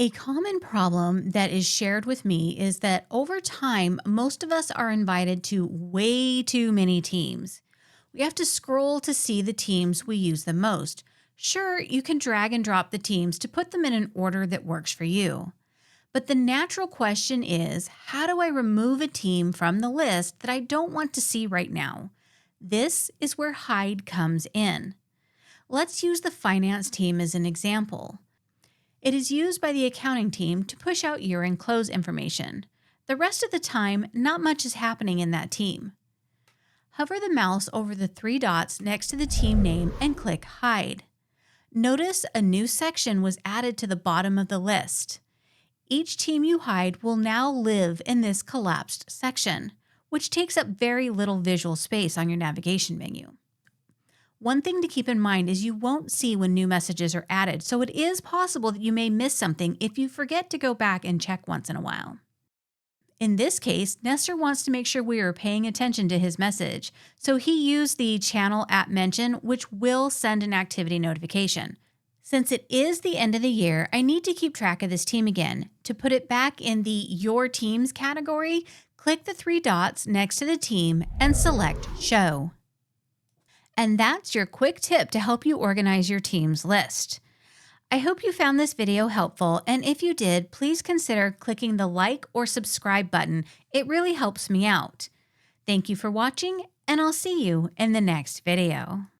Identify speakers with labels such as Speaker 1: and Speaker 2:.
Speaker 1: A common problem that is shared with me is that over time, most of us are invited to way too many teams. We have to scroll to see the teams we use the most. Sure, you can drag and drop the teams to put them in an order that works for you. But the natural question is, how do I remove a team from the list that I don't want to see right now? This is where hide comes in. Let's use the finance team as an example. It is used by the accounting team to push out year-end close information. The rest of the time, not much is happening in that team. Hover the mouse over the three dots next to the team name and click Hide. Notice a new section was added to the bottom of the list. Each team you hide will now live in this collapsed section, which takes up very little visual space on your navigation menu. One thing to keep in mind is you won't see when new messages are added, so it is possible that you may miss something if you forget to go back and check once in a while. In this case, Nestor wants to make sure we are paying attention to his message, so he used the channel @mention, which will send an activity notification. Since it is the end of the year, I need to keep track of this team again. To put it back in the Your Teams category, click the three dots next to the team and select Show. And that's your quick tip to help you organize your team's list. I hope you found this video helpful, and if you did, please consider clicking the like or subscribe button. It really helps me out. Thank you for watching, and I'll see you in the next video.